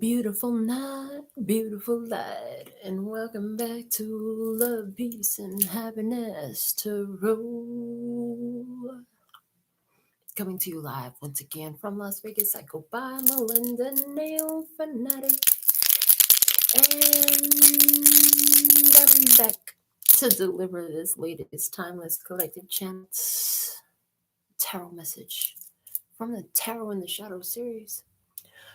Beautiful night, beautiful light, and welcome back to Love, Peace, and Happiness Tarot. Coming to you live once again from Las Vegas. I go by Melinda NailFanatic, and I'm back to deliver this latest timeless collective chance tarot message from the Tarot in the Shadow series.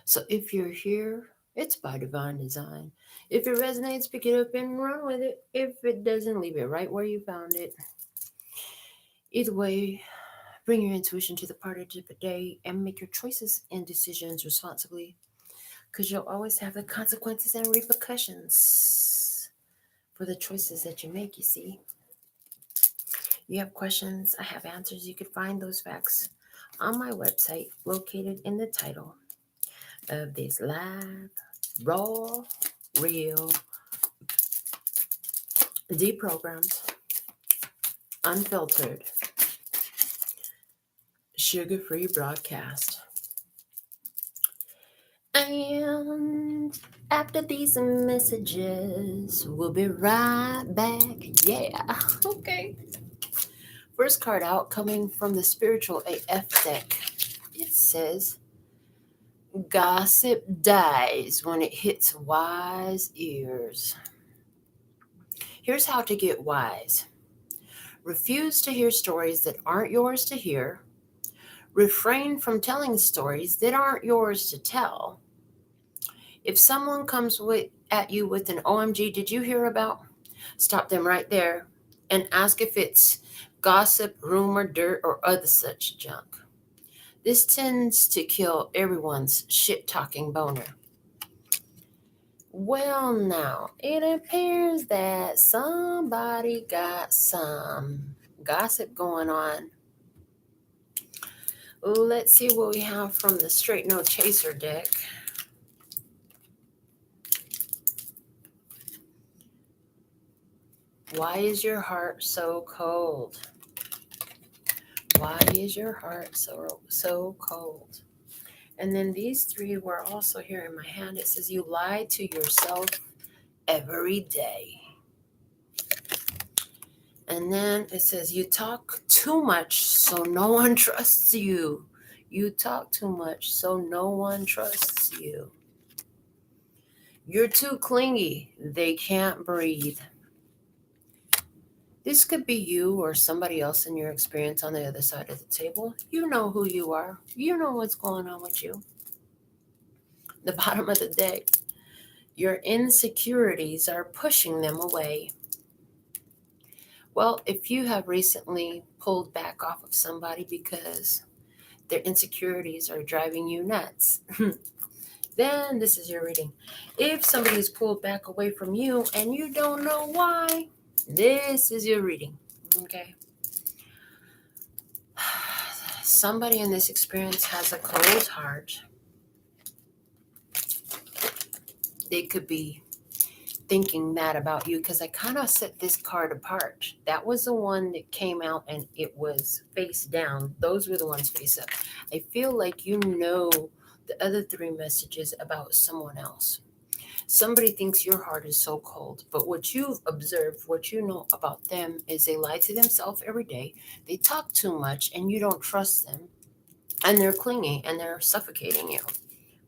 So if you're here, it's by divine design. If it resonates, pick it up and run with it. If it doesn't, leave it right where you found it. Either way, bring your intuition to the party today and make your choices and decisions responsibly, because you'll always have the consequences and repercussions for the choices that you make, you see. You have questions, I have answers. You can find those facts on my website located in the title of this live, raw, real, deprogrammed, unfiltered, sugar-free broadcast. And after these messages, we'll be right back. Yeah, okay. First card out, coming from the Spiritual AF deck. It says, gossip dies when it hits wise ears. Here's how to get wise. Refuse to hear stories that aren't yours to hear. Refrain from telling stories that aren't yours to tell. If someone comes at you with an OMG, did you hear about? Stop them right there and ask if it's gossip, rumor, dirt, or other such junk. This tends to kill everyone's shit-talking boner. Well, now, it appears that somebody got some gossip going on. Let's see what we have from the Straight No Chaser deck. Why is your heart so cold? Why is your heart so cold? And then these three were also here in my hand. It says, you lie to yourself every day. And then it says, you talk too much so no one trusts you. You talk too much so no one trusts you. You're too clingy. They can't breathe. This could be you or somebody else in your experience on the other side of the table. You know who you are. You know what's going on with you. The bottom of the deck. Your insecurities are pushing them away. Well, if you have recently pulled back off of somebody because their insecurities are driving you nuts, then this is your reading. If somebody's pulled back away from you and you don't know why, this is your reading. Okay. Somebody in this experience has a cold heart. They could be thinking that about you, because I kind of set this card apart. That was the one that came out and it was face down. Those were the ones face up. I feel like you know the other three messages about someone else. Somebody thinks your heart is so cold, but what you've observed, what you know about them is they lie to themselves every day. They talk too much and you don't trust them. And they're clingy and they're suffocating you.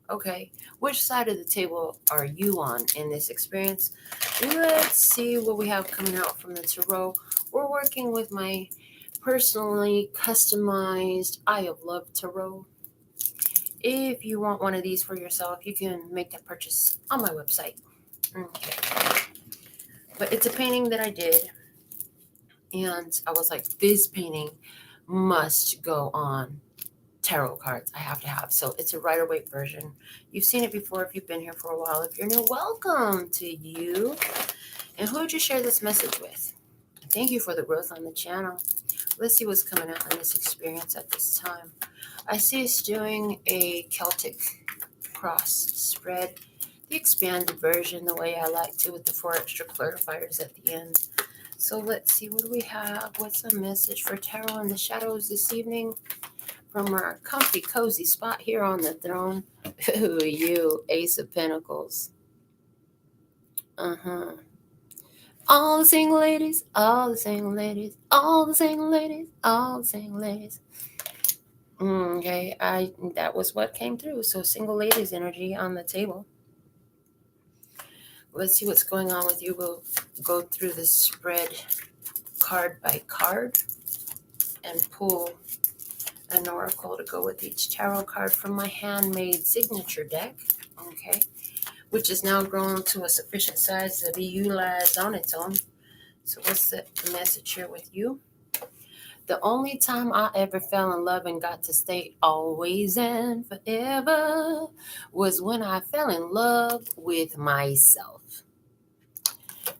Okay, which side of the table are you on in this experience? Let's see what we have coming out from the tarot. We're working with my personally customized Eye of Love tarot. If you want one of these for yourself, you can make that purchase on my website. Okay. But it's a painting that I did, and I was like, this painting must go on tarot cards. I have to have. So it's a Rider-Waite version. You've seen it before if you've been here for a while. If you're new, welcome to you. And who would you share this message with? Thank you for the growth on the channel. Let's see what's coming out in this experience at this time. I see us doing a Celtic cross spread, the expanded version, the way I like to, with the 4 extra clarifiers at the end. So let's see, what do we have? What's the message for Tarot in the Shadows this evening? from our comfy, cozy spot here on the throne. Ooh, you, Ace of Pentacles. Uh-huh. All the single ladies, all the single ladies, all the single ladies, all the single ladies. Okay, that was what came through. So single ladies energy on the table. Let's see what's going on with you. We'll go through the spread card by card and pull an oracle to go with each tarot card from my handmade signature deck. Okay, which is now grown to a sufficient size to be utilized on its own. So what's the message here with you? The only time I ever fell in love and got to stay always and forever was when I fell in love with myself.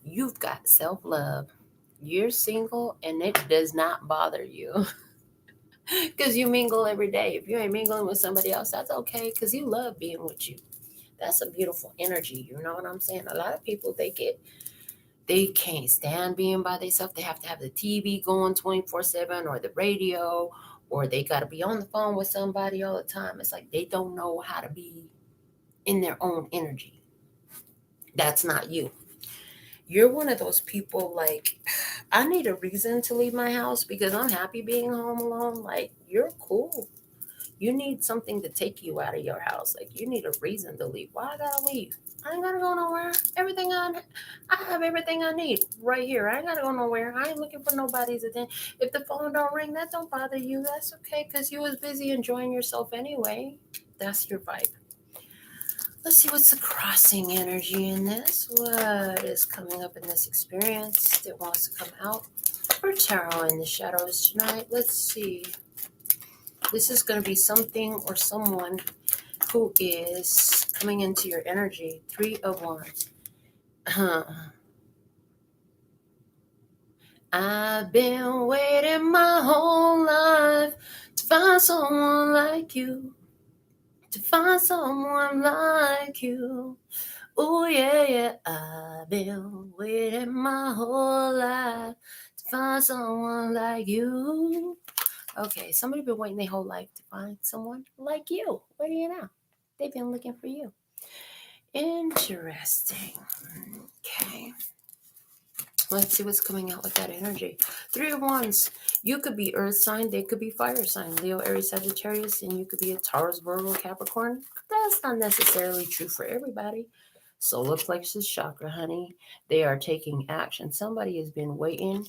You've got self-love. You're single and it does not bother you because you mingle every day. If you ain't mingling with somebody else, that's okay because you love being with you. That's a beautiful energy. You know what I'm saying? A lot of people, they can't stand being by themselves. They have to have the TV going 24/7 or the radio, or they got to be on the phone with somebody all the time. It's like they don't know how to be in their own energy. That's not you. You're one of those people like, I need a reason to leave my house because I'm happy being home alone. Like, you're cool. You need something to take you out of your house. Like, you need a reason to leave. Why I gotta leave? I ain't gotta go nowhere. I have everything I need right here. I ain't gotta go nowhere. I ain't looking for nobody's attention. If the phone don't ring, that don't bother you. That's okay, because you was busy enjoying yourself anyway. That's your vibe. Let's see what's the crossing energy in this. What is coming up in this experience that wants to come out for tarot in the shadows tonight? Let's see. This is going to be something or someone who is coming into your energy. 3 of Wands. I've been waiting my whole life to find someone like you. To find someone like you. Oh, yeah, yeah. I've been waiting my whole life to find someone like you. Okay, somebody been waiting their whole life to find someone like you. What do you know? They've been looking for you. Interesting. Okay. Let's see what's coming out with that energy. 3 of Wands. You could be earth sign. They could be fire sign. Leo, Aries, Sagittarius. And you could be a Taurus, Virgo, Capricorn. That's not necessarily true for everybody. Solar plexus chakra, honey. They are taking action. Somebody has been waiting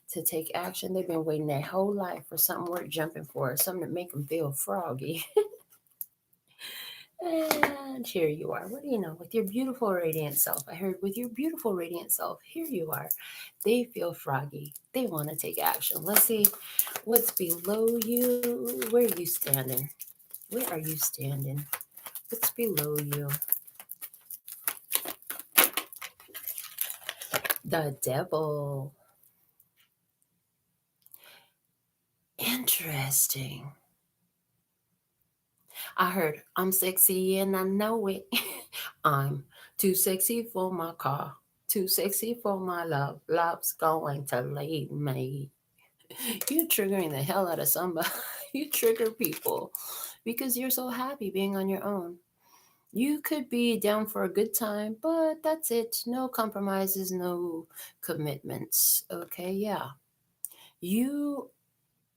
to take action. They've been waiting their whole life for something worth jumping for. Something to make them feel froggy. And here you are. What do you know? With your beautiful radiant self. I heard with your beautiful radiant self. Here you are. They feel froggy. They want to take action. Let's see what's below you. Where are you standing? Where are you standing? What's below you? The devil. Interesting. I heard I'm sexy and I know it. I'm too sexy for my car. Too sexy for my love. Love's going to leave me. You're triggering the hell out of somebody. You trigger people because you're so happy being on your own. You could be down for a good time, but that's it. No compromises, no commitments. Okay, yeah. You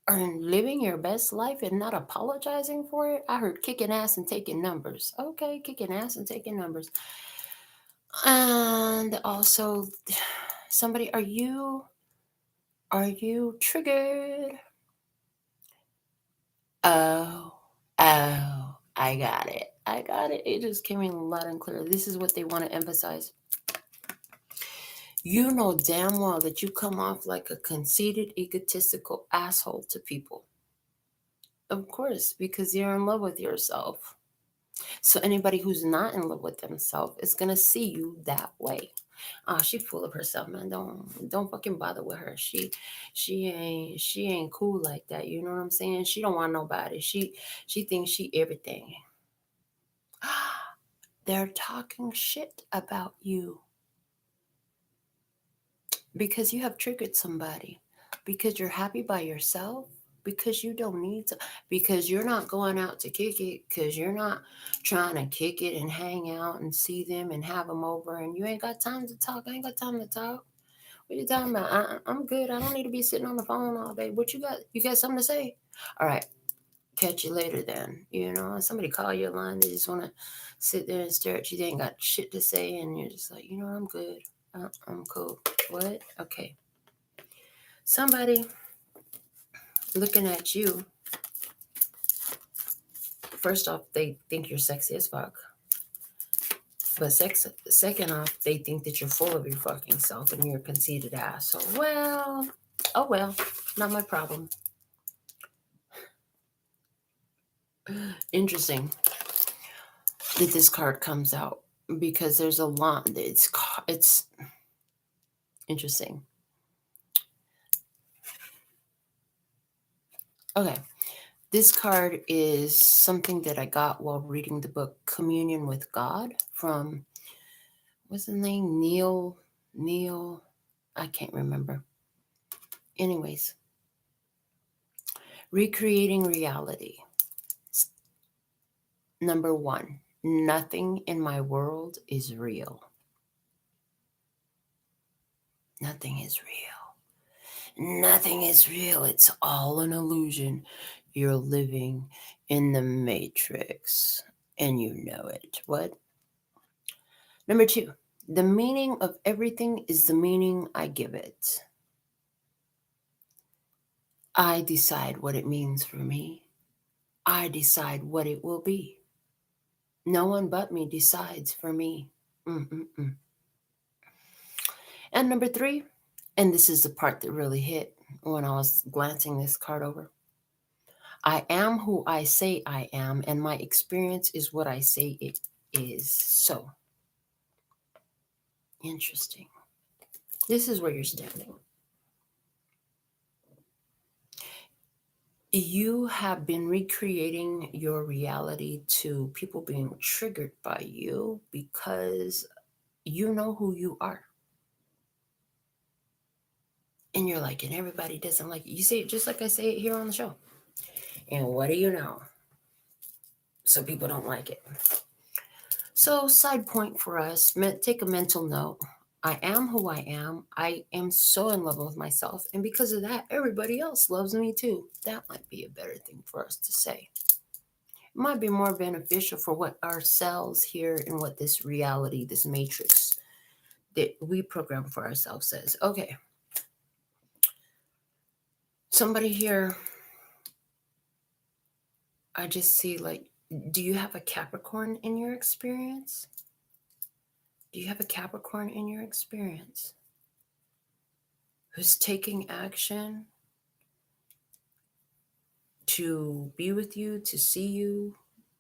are living your best life and not apologizing for it. I heard kicking ass and taking numbers. Okay, kicking ass and taking numbers. And also, somebody, are you triggered? Oh, oh, I got it. I got it. It just came in loud and clear. This is what they want to emphasize. You know damn well that you come off like a conceited, egotistical asshole to people. Of course, because you're in love with yourself. So anybody who's not in love with themselves is gonna see you that way. She full of herself, man. Don't fucking bother with her. She ain't cool like that. You know what I'm saying? She don't want nobody. She thinks she everything. They're talking shit about you because you have triggered somebody. Because you're happy by yourself. because you don't need to, because you're not going out to kick it, because you're not trying to kick it and hang out and see them and have them over, and you ain't got time to talk. I ain't got time to talk. What you talking about? I'm good. I don't need to be sitting on the phone all day. What you got? You got something to say? All right, catch you later then. Somebody call you a line. They just want to sit there and stare at you. They ain't got shit to say, and you're just like, I'm good. I'm cool. What? Okay. Somebody looking at you. First off, they think you're sexy as fuck. But second off, they think that you're full of your fucking self and you're a conceited ass. So, oh well, not my problem. Interesting that this card comes out because there's a lot. It's interesting. Okay, this card is something that I got while reading the book Communion with God from, what's the name? Neil, I can't remember. Anyways, recreating reality. Number 1, nothing in my world is real. Nothing is real. Nothing is real. It's all an illusion. You're living in the matrix and you know it. What? Number 2, the meaning of everything is the meaning I give it. I decide what it means for me. I decide what it will be. No one but me decides for me. Mm-mm-mm. And number 3, and this is the part that really hit when I was glancing this card over. I am who I say I am, and my experience is what I say it is. So, interesting. This is where you're standing. You have been recreating your reality to people being triggered by you because you know who you are. And you're like, and everybody doesn't like it. You say it just like I say it here on the show. And what do you know? So people don't like it. So, side point for us, take a mental note. I am who I am. I am so in love with myself. And because of that, everybody else loves me too. That might be a better thing for us to say. It might be more beneficial for what ourselves here and what this reality, this matrix that we program for ourselves says. Okay. Somebody here, I just see like, do you have a Capricorn in your experience? Do you have a Capricorn in your experience who's taking action to be with you, to see you?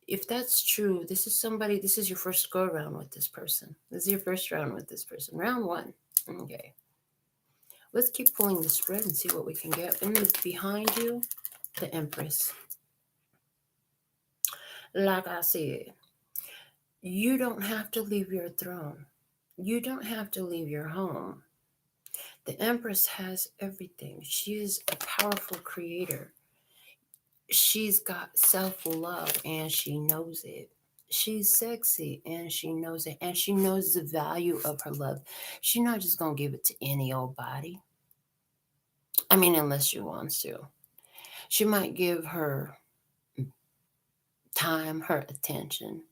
If that's true, this is your first go around with this person. This is your first round with this person. Round 1. Okay. Let's keep pulling the spread and see what we can get. And then behind you, the Empress. Like I said, you don't have to leave your throne. You don't have to leave your home. The Empress has everything. She is a powerful creator. She's got self-love and she knows it. She's sexy and she knows it. And she knows the value of her love. She's not just going to give it to any old body. I mean, unless she wants to. She might give her time, her attention.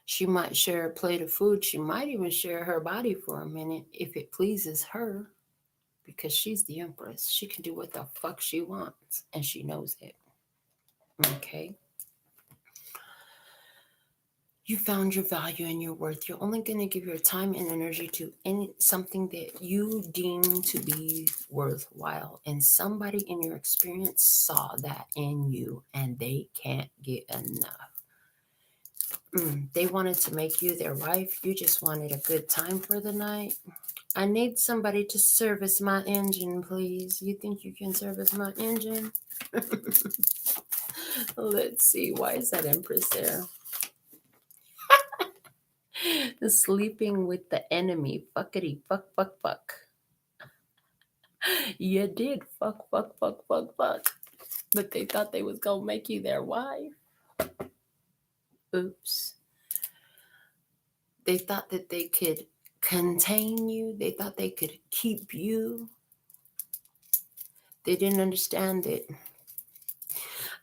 She might share a plate of food. She might even share her body for a minute if it pleases her, because she's the Empress. She can do what the fuck she wants, and she knows it. Okay? You found your value and your worth. You're only going to give your time and energy to something that you deem to be worthwhile. And somebody in your experience saw that in you, and they can't get enough. They wanted to make you their wife. You just wanted a good time for the night. I need somebody to service my engine, please. You think you can service my engine? Let's see. Why is that Empress there? Sleeping with the enemy. Fuckity, fuck, fuck, fuck. You did. Fuck, fuck, fuck, fuck, fuck. But they thought they was going to make you their wife. Oops. They thought that they could contain you. They thought they could keep you. They didn't understand it.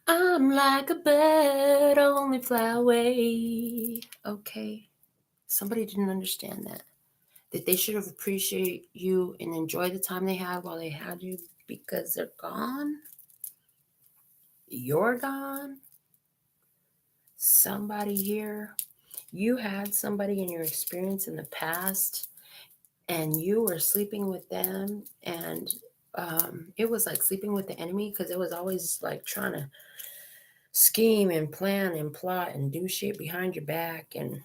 I'm like a bird, I'll only fly away. Okay. Somebody didn't understand that. That they should have appreciated you and enjoyed the time they had while they had you, because they're gone. You're gone. Somebody here, you had somebody in your experience in the past and you were sleeping with them, and it was like sleeping with the enemy, because it was always like trying to scheme and plan and plot and do shit behind your back and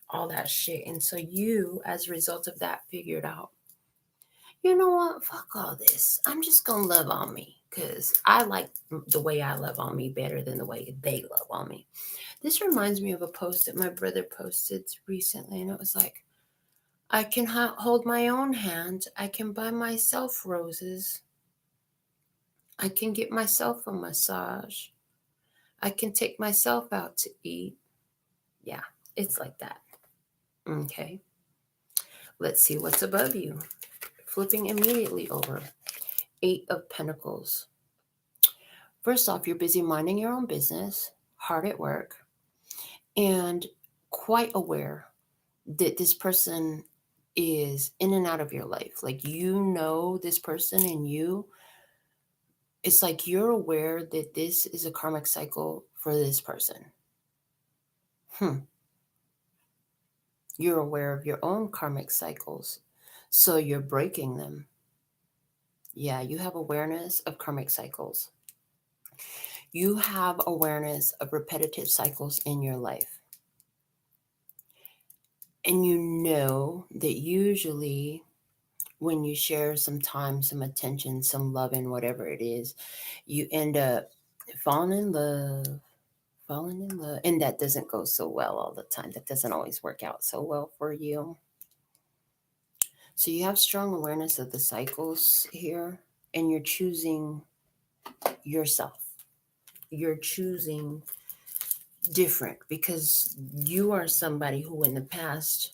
all that shit. And so you, as a result of that, figured out, you know what, fuck all this, I'm just gonna love on me, because I like the way I love on me better than the way they love on me. This reminds me of a post that my brother posted recently, and it was like, I can hold my own hand. I can buy myself roses. I can get myself a massage. I can take myself out to eat. Yeah, it's like that. Okay. Let's see what's above you. Flipping immediately over. 8 of Pentacles. First off, you're busy minding your own business, hard at work, and quite aware that this person is in and out of your life. Like, you know this person, and it's like you're aware that this is a karmic cycle for this person. You're aware of your own karmic cycles, so you're breaking them. Yeah, you have awareness of karmic cycles. You have awareness of repetitive cycles in your life. And you know that usually when you share some time, some attention, some loving, whatever it is, you end up falling in love, and that doesn't go so well all the time. That doesn't always work out so well for you. So you have strong awareness of the cycles here, and you're choosing yourself. You're choosing different, because you are somebody who in the past,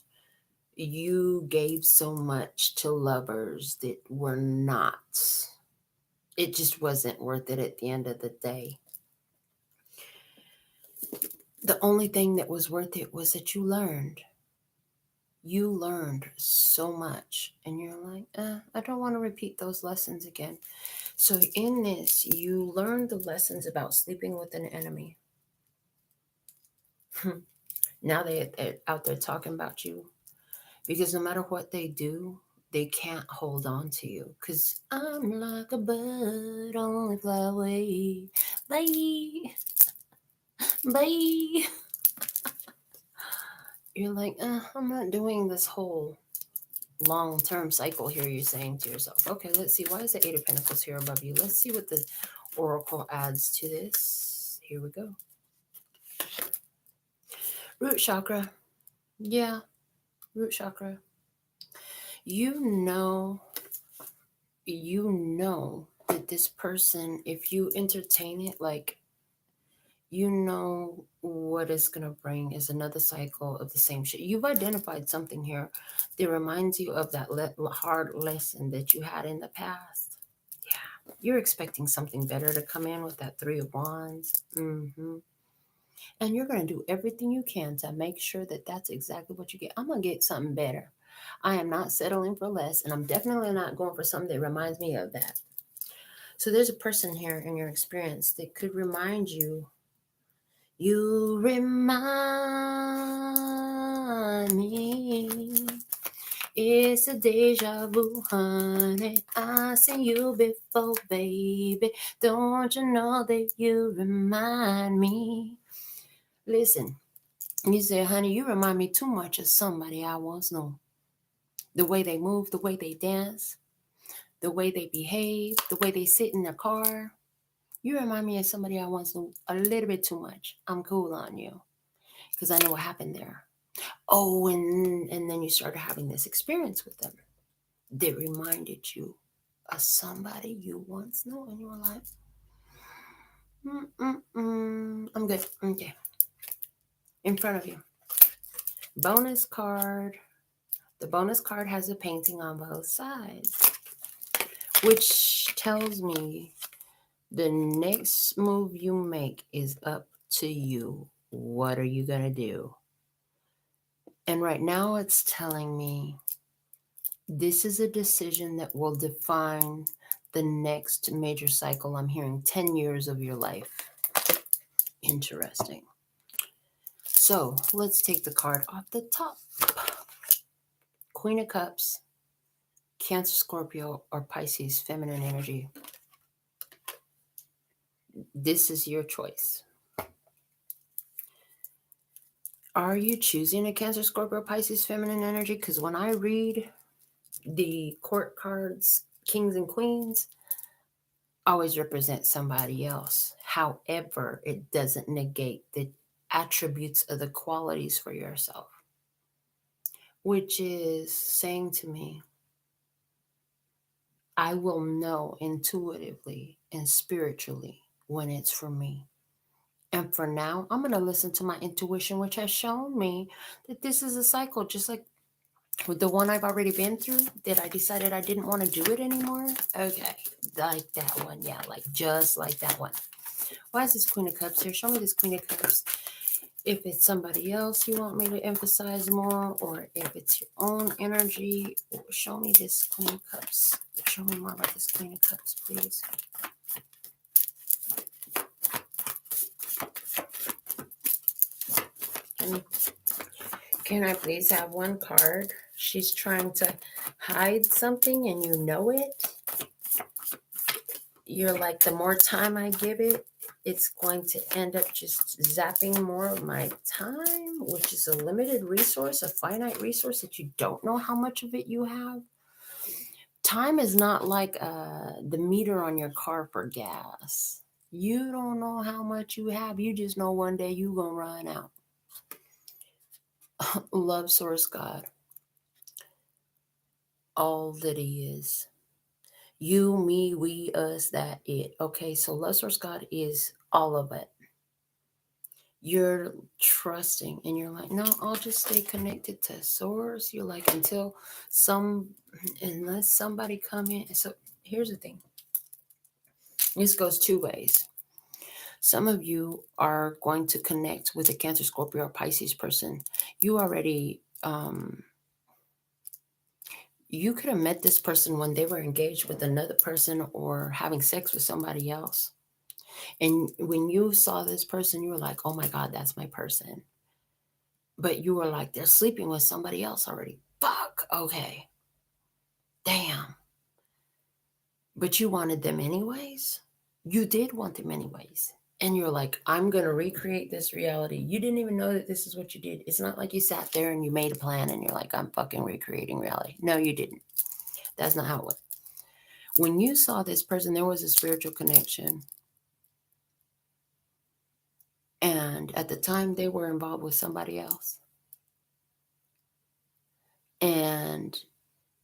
you gave so much to lovers that were not, it just wasn't worth it at the end of the day. The only thing that was worth it was that you learned. You learned so much, and you're like, I don't want to repeat those lessons again. So in this, you learned the lessons about sleeping with an enemy. Now they're out there talking about you, because no matter what they do, they can't hold on to you, because I'm like a bird, only fly away. Bye. Bye. You're like, I'm not doing this whole long-term cycle here, you're saying to yourself. Okay, let's see. Why is the 8 of Pentacles here above you? Let's see what the Oracle adds to this. Here we go. Root chakra. Yeah, root chakra. You know that this person, if you entertain it, like, you know what it's going to bring is another cycle of the same shit. You've identified something here that reminds you of that hard lesson that you had in the past. Yeah, you're expecting something better to come in with that 3 of Wands. And you're going to do everything you can to make sure that that's exactly what you get. I'm going to get something better. I am not settling for less, and I'm definitely not going for something that reminds me of that. So there's a person here in your experience that could remind you. You remind me. It's a deja vu, honey. I seen you before, baby. Don't you know that you remind me? Listen, you say, honey, you remind me too much of somebody I once knew. The way they move, the way they dance, the way they behave, the way they sit in their car. You remind me of somebody I once knew a little bit too much. I'm cool on you, because I know what happened there. Oh, and then you started having this experience with them that reminded you of somebody you once knew, and you were like, I'm good. Okay. In front of you. Bonus card. The bonus card has a painting on both sides, which tells me the next move you make is up to you. What are you going to do? And right now it's telling me this is a decision that will define the next major cycle. I'm hearing 10 years of your life. Interesting. So let's take the card off the top. Queen of Cups, Cancer, Scorpio, or Pisces, feminine energy. This is your choice. Are you choosing a Cancer, Scorpio, Pisces, feminine energy? Because when I read the court cards, kings and queens, always represent somebody else. However, it doesn't negate the attributes of the qualities for yourself, which is saying to me, I will know intuitively and spiritually when it's for me. And for now, I'm going to listen to my intuition, which has shown me that this is a cycle, just like with the one I've already been through, that I decided I didn't want to do it anymore. Okay, like that one. Yeah, like just like that one. Why is this Queen of Cups here? Show me this Queen of Cups. If it's somebody else you want me to emphasize more, or if it's your own energy, show me this Queen of Cups. Show me more about this Queen of Cups, please. Can I please have one card? She's trying to hide something and you know it. You're like, the more time I give it, it's going to end up just zapping more of my time, which is a limited resource, a finite resource that you don't know how much of it you have. Time is not like the meter on your car for gas. You don't know how much you have. You just know one day you're going to run out. Love source God. All that he is. You, me, we, us, that, it. Okay, so love source God is all of it. You're trusting and you're like, no, I'll just stay connected to source. You're like, unless somebody come in. So here's the thing. This goes two ways. Some of you are going to connect with a Cancer, Scorpio, or Pisces person. You already, you could have met this person when they were engaged with another person or having sex with somebody else. And when you saw this person, you were like, oh my God, that's my person. But you were like, they're sleeping with somebody else already. Fuck, okay. Damn. But you wanted them anyways? You did want them anyways. And you're like, I'm going to recreate this reality. You didn't even know that this is what you did. It's not like you sat there and you made a plan and you're like, I'm fucking recreating reality. No, you didn't. That's not how it went. When you saw this person, there was a spiritual connection. And at the time, they were involved with somebody else. And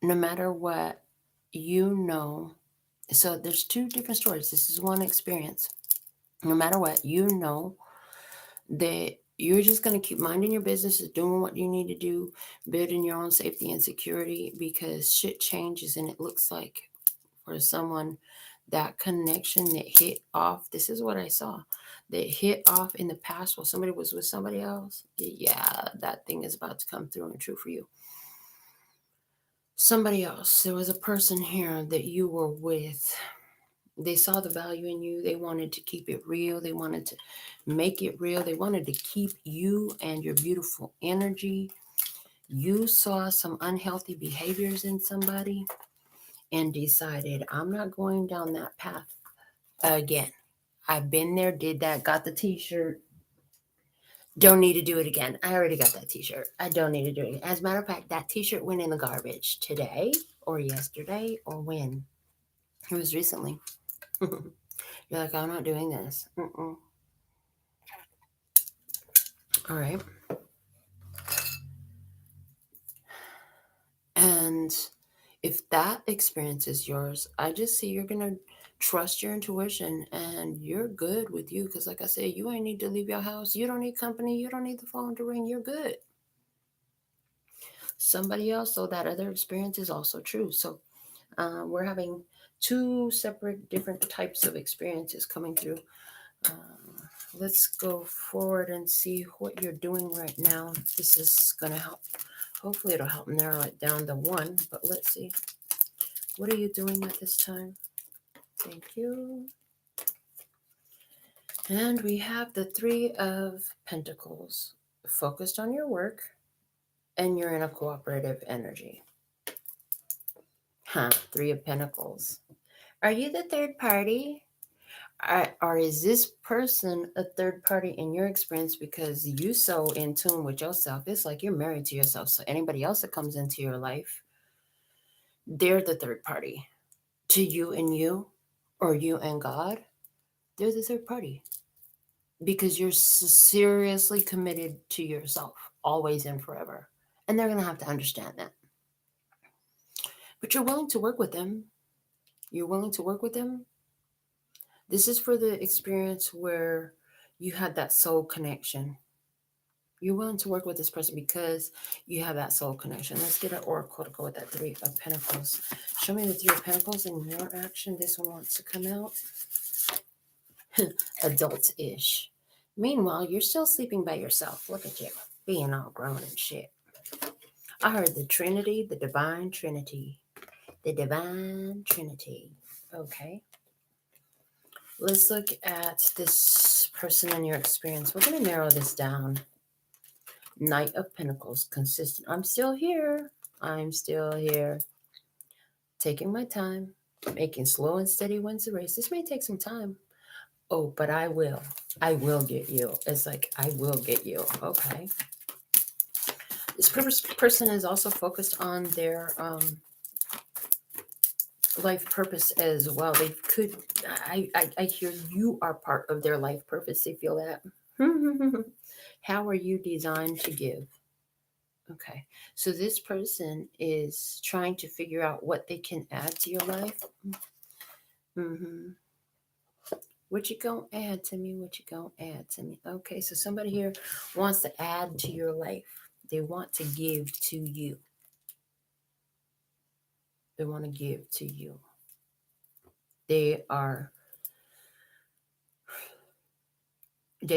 no matter what, you know, so there's two different stories. This is one experience. No matter what, you know that you're just going to keep minding your business, doing what you need to do, building your own safety and security, because shit changes. And it looks like for someone, that connection that hit off, this is what I saw, that hit off in the past while somebody was with somebody else. Yeah, that thing is about to come through and true for you. Somebody else, there was a person here that you were with. They saw the value in you. They wanted to keep it real. They wanted to make it real. They wanted to keep you and your beautiful energy. You saw some unhealthy behaviors in somebody and decided, I'm not going down that path again. I've been there, did that, got the t-shirt. Don't need to do it again. I already got that t-shirt. I don't need to do it again. As a matter of fact, that t-shirt went in the garbage today or yesterday or when. It was recently. You're like, I'm not doing this. Mm-mm. All right. And If that experience is yours, I just see you're going to trust your intuition and you're good with you. Because, like I said, you ain't need to leave your house. You don't need company. You don't need the phone to ring. You're good. Somebody else, though, that other experience is also true. So we're having two separate, different types of experiences coming through. Let's go forward and see what you're doing right now. This is going to help. Hopefully, it'll help narrow it down to one, but let's see. What are you doing at this time? Thank you. And we have the Three of Pentacles, focused on your work, and you're in a cooperative energy. Three of Pentacles. Are you the third party? Or is this person a third party in your experience because you so in tune with yourself? It's like you're married to yourself. So anybody else that comes into your life, they're the third party. To you, or you and God, they're the third party. Because you're seriously committed to yourself, always and forever. And they're going to have to understand that. But you're willing to work with them. You're willing to work with them. This is for the experience where you had that soul connection. You're willing to work with this person because you have that soul connection. Let's get an oracle to go with that Three of Pentacles. Show me the Three of Pentacles in your action. This one wants to come out. Adult-ish. Meanwhile, you're still sleeping by yourself. Look at you, being all grown and shit. I heard the Trinity, the Divine Trinity. The Divine Trinity. Okay. Let's look at this person in your experience. We're going to narrow this down. Knight of Pentacles, consistent. I'm still here. I'm still here. Taking my time. Making slow and steady wins the race. This may take some time. Oh, but I will. I will get you. It's like, I will get you. Okay. This person is also focused on their life purpose as well. They could, I hear you are part of their life purpose. They feel that. How are you designed to give? Okay. So this person is trying to figure out what they can add to your life. What you gonna add to me? What you gonna add to me? Okay, so somebody here wants to add to your life. They want to give to you. They want to give to you. They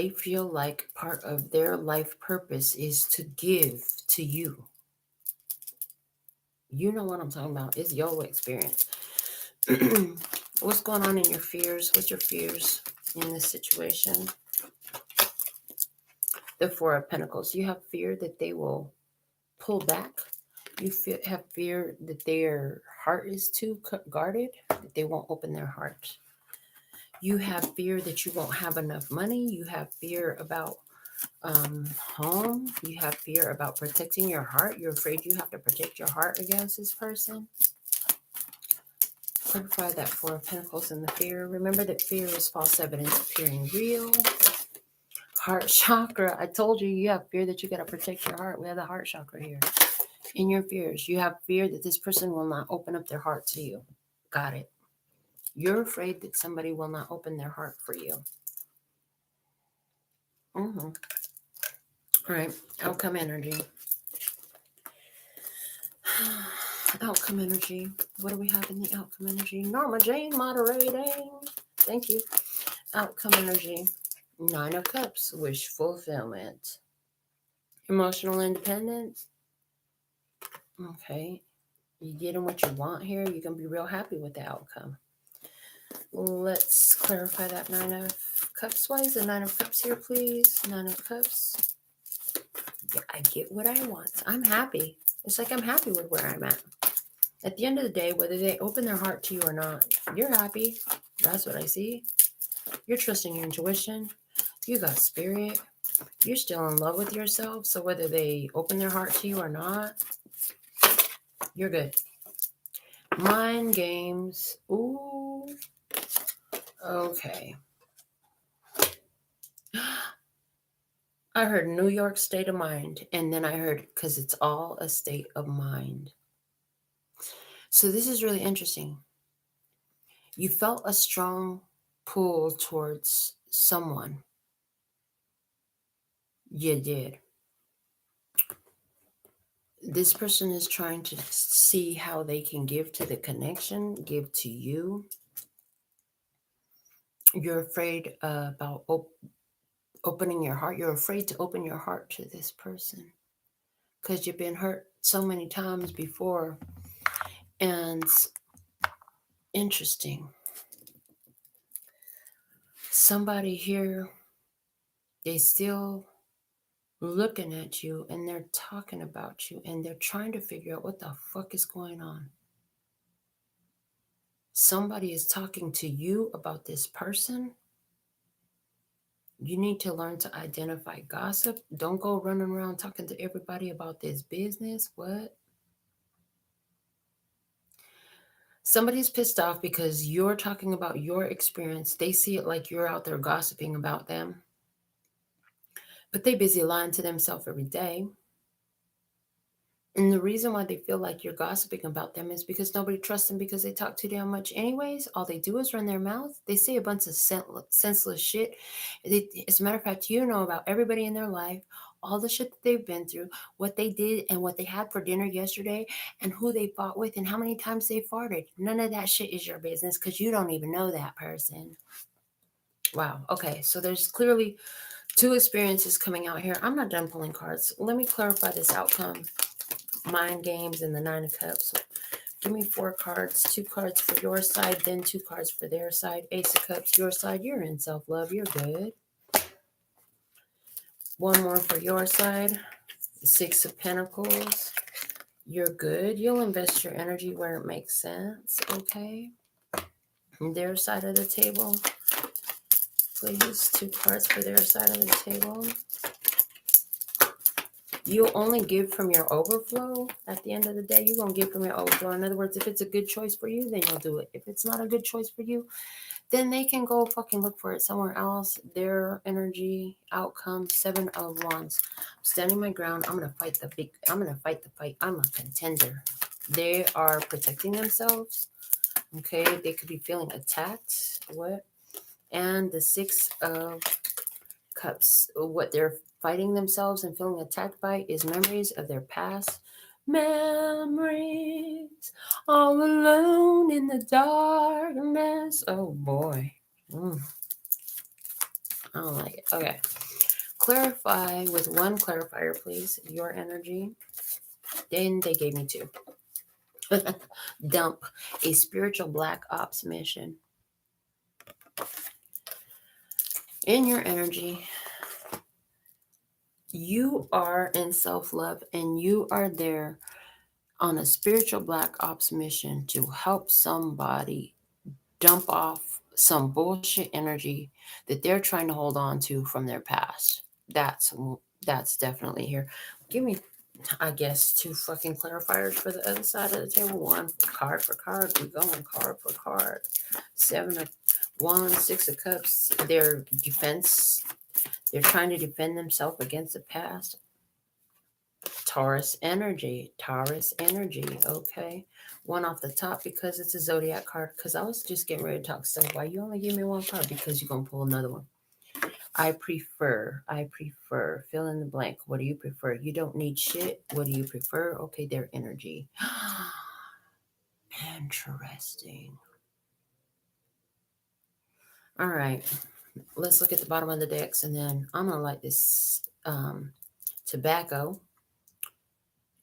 feel like part of their life purpose is to give to you. You know what I'm talking about. It's your experience. What's going on in your fears? What's your fears in this situation? The Four of Pentacles. You have fear that they will pull back. You have fear that their heart is too guarded, that they won't open their heart. You have fear that you won't have enough money. You have fear about home. You have fear about protecting your heart. You're afraid you have to protect your heart against this person. Clarify that Four of Pentacles and the fear. Remember that fear is false evidence appearing real. Heart chakra. I told you, you have fear that you got to protect your heart. We have the heart chakra here. In your fears, you have fear that this person will not open up their heart to you. Got it. You're afraid that somebody will not open their heart for you. All right. Outcome energy. Outcome energy. What do we have in the outcome energy? Norma Jane moderating. Thank you. Outcome energy. Nine of Cups. Wish fulfillment. Emotional independence. Okay. You getting what you want here. You're going to be real happy with the outcome. Let's clarify that Nine of Cups. Why is the Nine of Cups here, please? Nine of Cups. Yeah, I get what I want. I'm happy. It's like I'm happy with where I'm at. At the end of the day, whether they open their heart to you or not, you're happy. That's what I see. You're trusting your intuition. You got spirit. You're still in love with yourself. So whether they open their heart to you or not, you're good. Mind games. Ooh. Okay. I heard New York state of mind. And then I heard, because it's all a state of mind. So this is really interesting. You felt a strong pull towards someone. You did. This person is trying to see how they can give to the connection, give to you. You're afraid about opening your heart. You're afraid to open your heart to this person because you've been hurt so many times before. And interesting. Somebody here, they still looking at you and they're talking about you and they're trying to figure out what the fuck is going on. Somebody is talking to you about this person. You need to learn to identify gossip. Don't go running around talking to everybody about this business. What? Somebody's pissed off because you're talking about your experience. They see it like you're out there gossiping about them. But they busy lying to themselves every day. And the reason why they feel like you're gossiping about them is because nobody trusts them because they talk too damn much anyways. All they do is run their mouth. They say a bunch of senseless shit. As a matter of fact, you know about everybody in their life, all the shit that they've been through, what they did and what they had for dinner yesterday, and who they fought with and how many times they farted. None of that shit is your business because you don't even know that person. Wow. Okay. So there's clearly two experiences coming out here. I'm not done pulling cards. Let me clarify this outcome. Mind games and the Nine of Cups. Give me 4 cards, 2 cards for your side, then 2 cards for their side. Ace of Cups, your side, you're in self-love, you're good. 1 more for your side. 6 of Pentacles, you're good. You'll invest your energy where it makes sense, okay? And their side of the table, please. 2 cards for their side of the table. You'll only give from your overflow. At the end of the day, you're going to give from your overflow. In other words, if it's a good choice for you, then you'll do it. If it's not a good choice for you, then they can go fucking look for it somewhere else. Their energy, outcome, 7 of Wands. I'm standing my ground. I'm going to fight the fight. I'm a contender. They are protecting themselves. Okay. They could be feeling attacked. What? And the 6 of Cups. What they're fighting themselves and feeling attacked by is memories of their past. Memories all alone in the darkness. Oh boy. I don't like it. Okay. Clarify with 1 clarifier, please. Your energy. Then they gave me 2. Dump a spiritual black ops mission. In your energy, you are in self-love and you are there on a spiritual black ops mission to help somebody dump off some bullshit energy that they're trying to hold on to from their past. That's definitely here. Give me, I guess, 2 fucking clarifiers for the other side of the table. 1 card for card. We're going card for card. 7 of Wands, 6 of Cups. Their defense. They're trying to defend themselves against the past. Taurus energy. Okay. 1 off the top because it's a zodiac card. Because I was just getting ready to talk stuff. Why you only give me 1 card? Because you're going to pull another one. I prefer. Fill in the blank. What do you prefer? You don't need shit. What do you prefer? Okay, their energy. Interesting. All right. Let's look at the bottom of the decks and then I'm going to light this tobacco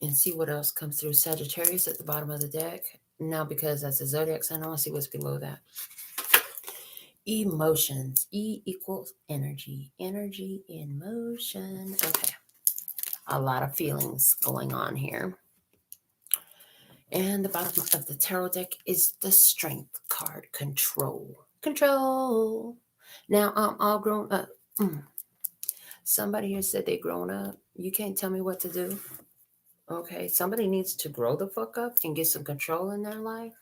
and see what else comes through. Sagittarius at the bottom of the deck. Now, because that's a zodiac sign, I want to see what's below that. Emotions. E equals energy. Energy in motion. Okay. A lot of feelings going on here. And the bottom of the tarot deck is the Strength card. Control. Control. Now I'm all grown up. Somebody here said they grown up. You can't tell me what to do. Okay. Somebody needs to grow the fuck up and get some control in their life.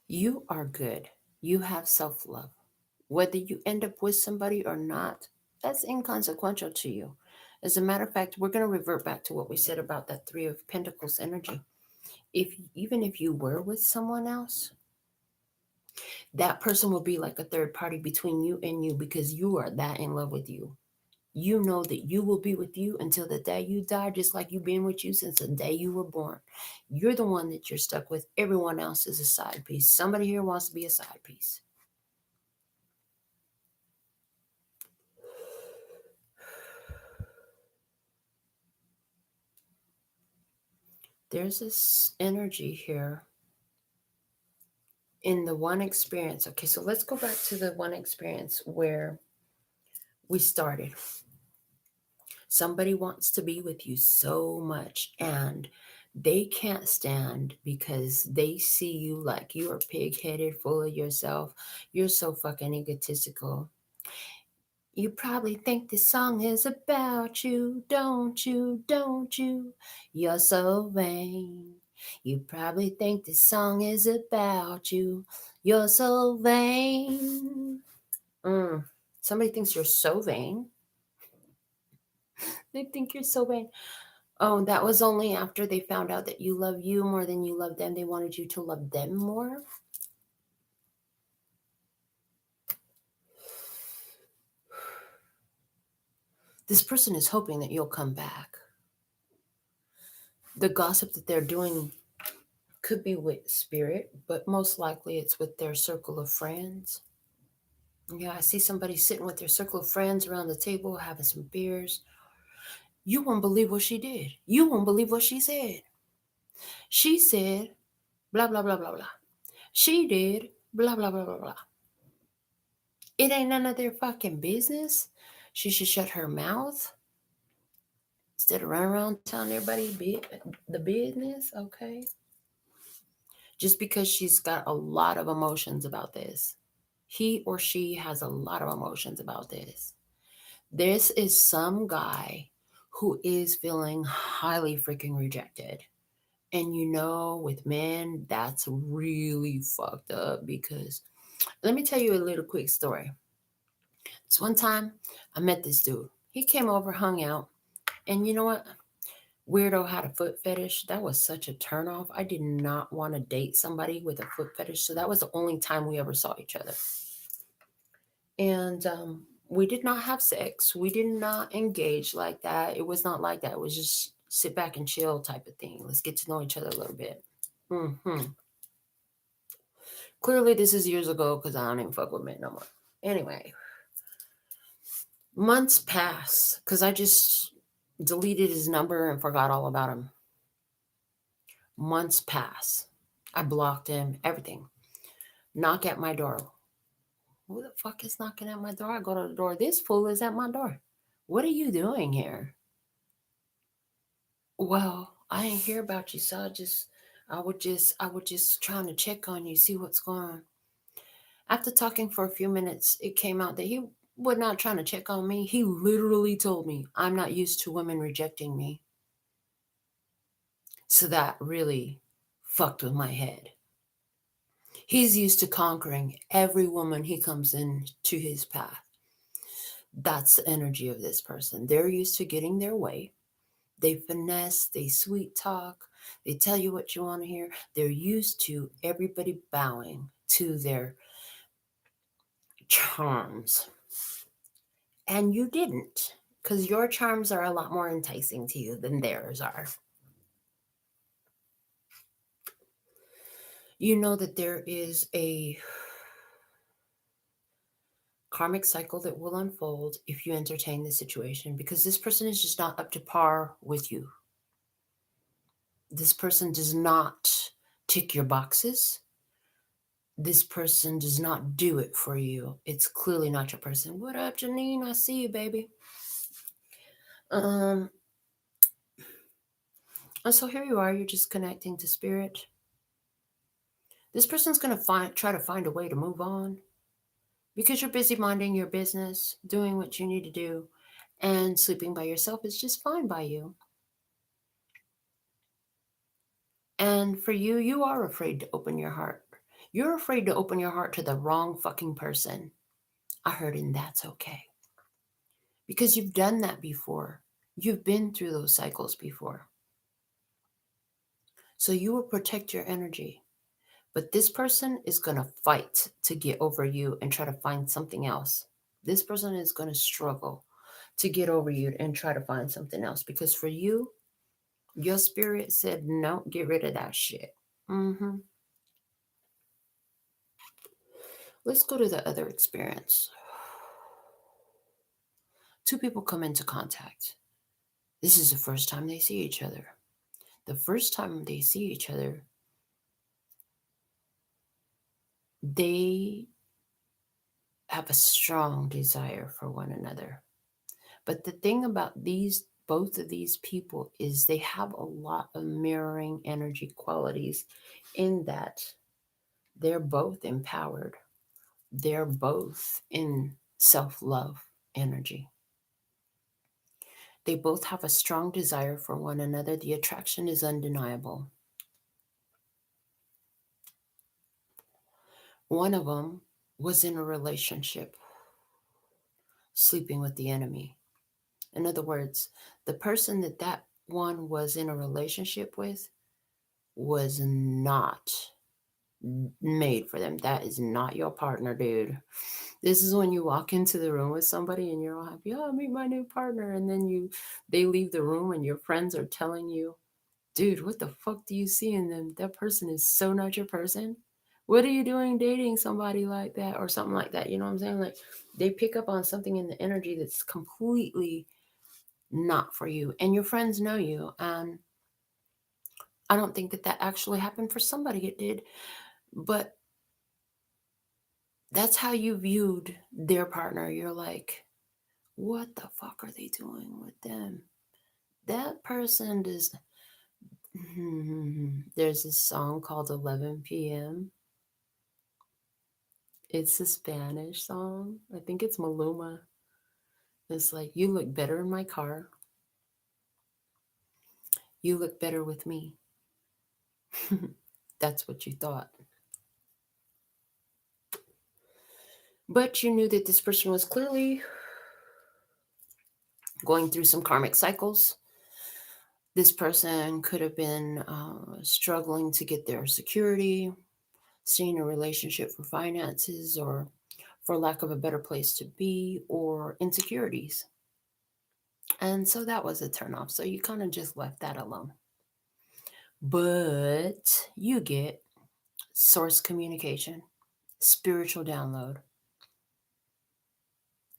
You are good. You have self-love. Whether you end up with somebody or not, that's inconsequential to you. As a matter of fact, we're going to revert back to what we said about that Three of Pentacles energy. If even if you were with someone else, that person will be like a third party between you and you because you are that in love with you. You know that you will be with you until the day you die, just like you've been with you since the day you were born. You're the one that you're stuck with. Everyone else is a side piece. Somebody here wants to be a side piece. There's this energy here in the one experience. Okay, so let's go back to the one experience where we started. Somebody wants to be with you so much and they can't stand because they see you like you are pig-headed, full of yourself. You're so fucking egotistical. You probably think this song is about you, don't you? Don't you? You're so vain. You probably think this song is about you. You're so vain. Somebody thinks you're so vain. They think you're so vain. Oh, that was only after they found out that you love you more than you love them. They wanted you to love them more. This person is hoping that you'll come back. The gossip that they're doing could be with spirit, but most likely it's with their circle of friends. Yeah, I see somebody sitting with their circle of friends around the table having some beers. You won't believe what she did. You won't believe what she said. She said, blah, blah, blah, blah, blah. She did, blah, blah, blah, blah, blah. It ain't none of their fucking business. She should shut her mouth instead of running around telling everybody the business, okay? Just because she's got a lot of emotions about this. He or she has a lot of emotions about this. This is some guy who is feeling highly freaking rejected. And you know, with men, that's really fucked up because let me tell you a little quick story. So one time I met this dude. He came over, hung out, and you know what? Weirdo had a foot fetish. That was such a turnoff. I did not want to date somebody with a foot fetish. So that was the only time we ever saw each other. And we did not have sex. We did not engage like that. It was not like that. It was just sit back and chill type of thing. Let's get to know each other a little bit. Clearly, this is years ago because I don't even fuck with men no more. Anyway, months pass because I just deleted his number and forgot all about him. Months pass. I blocked him, everything. Knock at my door. Who the fuck is knocking at my door? I go to the door. This fool is at my door. What are you doing here? Well, I didn't hear about you, so I would just trying to check on you, see what's going on. After talking for a few minutes, it came out that he was not trying to check on me. He literally told me, I'm not used to women rejecting me. So that really fucked with my head. He's used to conquering every woman he comes into his path. That's the energy of this person. They're used to getting their way. They finesse, they sweet talk, they tell you what you want to hear. They're used to everybody bowing to their charms. And you didn't, because your charms are a lot more enticing to you than theirs are. You know that there is a karmic cycle that will unfold if you entertain the situation because this person is just not up to par with you. This person does not tick your boxes. This person does not do it for you. It's clearly not your person. What up, Janine? I see you, baby. And so here you are. You're just connecting to spirit. This person's going to try to find a way to move on because you're busy minding your business, doing what you need to do, and sleeping by yourself is just fine by you. And for you, you are afraid to open your heart. You're afraid to open your heart to the wrong fucking person. I heard, and that's okay. Because you've done that before. You've been through those cycles before. So you will protect your energy. But this person is going to fight to get over you and try to find something else. This person is going to struggle to get over you and try to find something else. Because for you, your spirit said, no, get rid of that shit. Mm-hmm. Let's go to the other experience. Two people come into contact. This is the first time they see each other. The first time they see each other, they have a strong desire for one another. But the thing about both of these people is they have a lot of mirroring energy qualities in that they're both empowered. They're both in self-love energy. They both have a strong desire for one another. The attraction is undeniable. One of them was in a relationship, sleeping with the enemy. In other words, the person that one was in a relationship with was not made for them. That is not your partner, dude. This is when you walk into the room with somebody and you're all happy, oh, meet my new partner. And then they leave the room and your friends are telling you, dude, what the fuck do you see in them? That person is so not your person. What are you doing dating somebody like that or something like that? You know what I'm saying? Like they pick up on something in the energy that's completely not for you. And your friends know you. And I don't think that actually happened for somebody. It did. But that's how you viewed their partner. You're like, what the fuck are they doing with them? That person does. There's this song called 11 p.m. It's a Spanish song. I think it's Maluma. It's like, you look better in my car. You look better with me. That's what you thought. But you knew that this person was clearly going through some karmic cycles. This person could have been struggling to get their security, seeing a relationship for finances, or for lack of a better place to be, or insecurities. And so that was a turnoff. So you kind of just left that alone. But you get source communication, spiritual download.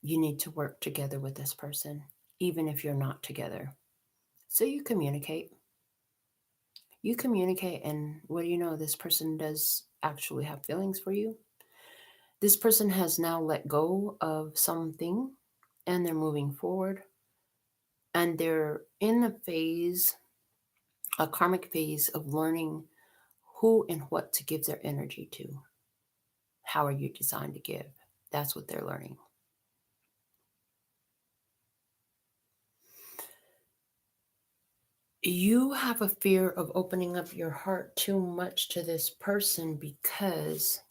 You need to work together with this person, even if you're not together. So you communicate. You communicate, and what do you know? This person does actually have feelings for you. This person has now let go of something and they're moving forward. And they're in a karmic phase of learning who and what to give their energy to. How are you designed to give? That's what they're learning. You have a fear of opening up your heart too much to this person because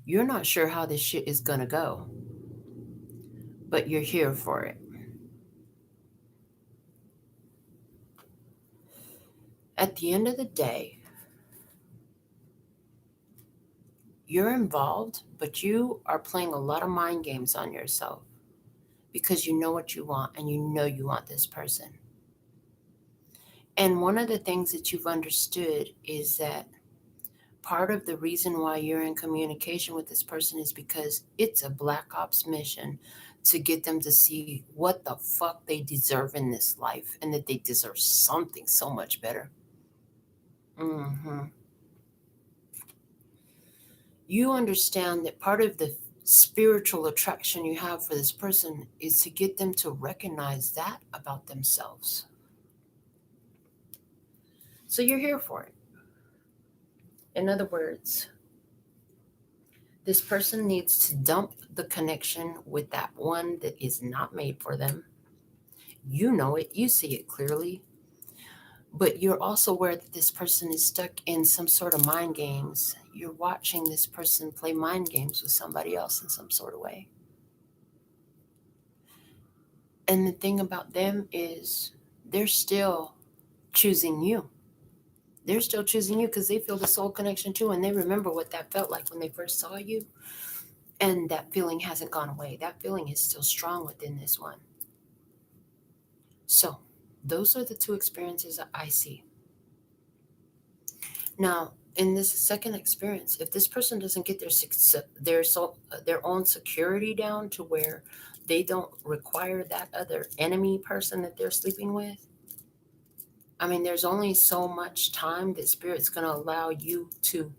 you're not sure how this shit is going to go, but you're here for it. At the end of the day, you're involved, but you are playing a lot of mind games on yourself because you know what you want and you know you want this person. And one of the things that you've understood is that part of the reason why you're in communication with this person is because it's a black ops mission to get them to see what the fuck they deserve in this life and that they deserve something so much better. You understand that part of the spiritual attraction you have for this person is to get them to recognize that about themselves. So you're here for it. In other words, this person needs to dump the connection with that one that is not made for them. You know it, you see it clearly. But you're also aware that this person is stuck in some sort of mind games. You're watching this person play mind games with somebody else in some sort of way. And the thing about them is they're still choosing you. They're still choosing you because they feel the soul connection too. And they remember what that felt like when they first saw you. And that feeling hasn't gone away. That feeling is still strong within this one. So those are the two experiences that I see. Now, in this second experience, if this person doesn't get their own security down to where they don't require that other enemy person that they're sleeping with, I mean, there's only so much time that Spirit's going to allow you to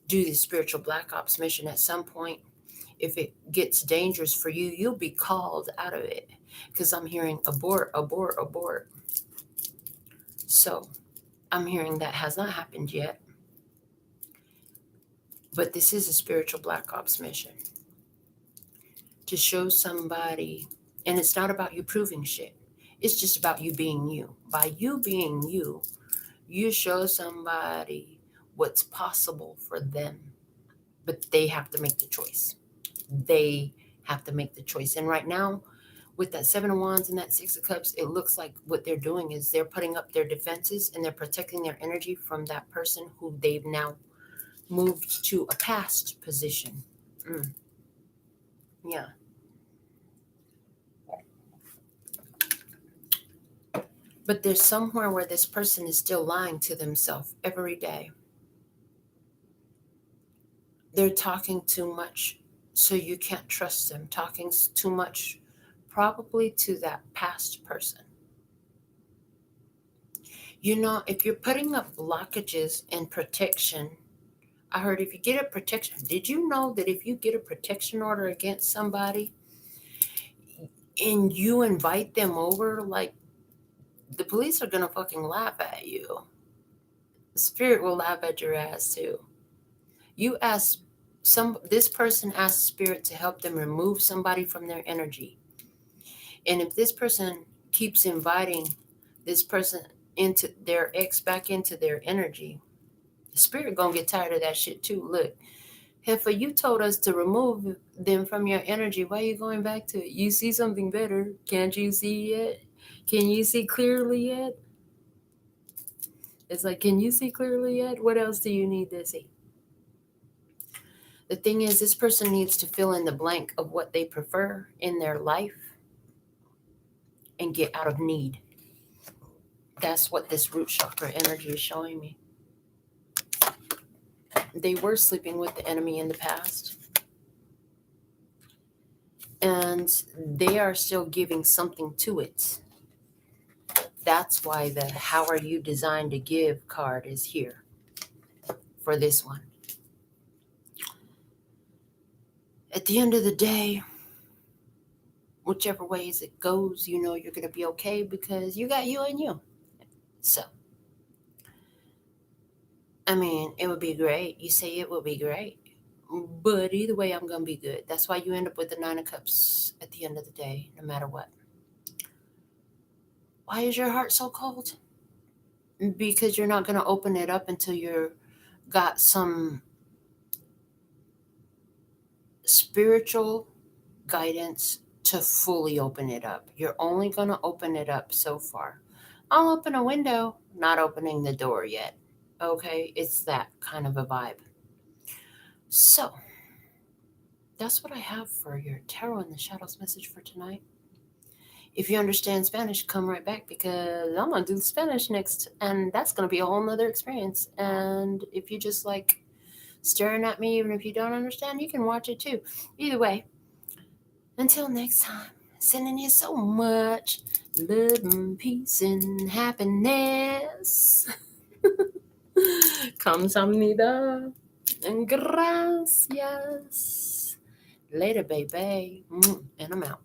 do the spiritual Black Ops mission. At some point, if it gets dangerous for you, you'll be called out of it. Because I'm hearing abort, abort, abort. So I'm hearing that has not happened yet. But this is a spiritual Black Ops mission. To show somebody, and it's not about you proving shit. It's just about you being you. By you being you, you show somebody what's possible for them. But they have to make the choice. They have to make the choice. And right now, with that Seven of Wands and that Six of Cups, it looks like what they're doing is they're putting up their defenses and they're protecting their energy from that person who they've now moved to a past position. Yeah. But there's somewhere where this person is still lying to themselves every day. They're talking too much, so you can't trust them. Talking too much, probably to that past person. You know, if you're putting up blockages and protection, I heard if you get a protection, did you know that if you get a protection order against somebody and you invite them over, like, the police are going to fucking laugh at you. The Spirit will laugh at your ass too. You ask this person asks Spirit to help them remove somebody from their energy. And if this person keeps inviting this person into their ex back into their energy, the Spirit gonna get tired of that shit too. Look, Heifer, you told us to remove them from your energy. Why are you going back to it? You see something better. Can't you see yet? Can you see clearly yet? It's like, can you see clearly yet? What else do you need to see? The thing is, this person needs to fill in the blank of what they prefer in their life and get out of need. That's what this root chakra energy is showing me. They were sleeping with the enemy in the past. And they are still giving something to it. That's why the How Are You Designed to Give card is here for this one. At the end of the day, whichever ways it goes, you know you're going to be okay because you got you and you. So, I mean, it would be great. You say it would be great. But either way, I'm going to be good. That's why you end up with the Nine of Cups at the end of the day, no matter what. Why is your heart so cold? Because you're not going to open it up until you're got some spiritual guidance to fully open it up. You're only going to open it up so far. I'll open a window, not opening the door yet. Okay, it's that kind of a vibe. So, that's what I have for your Tarot in the Shadows message for tonight. If you understand Spanish, come right back because I'm going to do the Spanish next, and that's going to be a whole nother experience. And if you just like staring at me, even if you don't understand, you can watch it too. Either way, until next time, sending you so much love and peace and happiness. Kamsahamnida and gracias. Later, baby. And I'm out.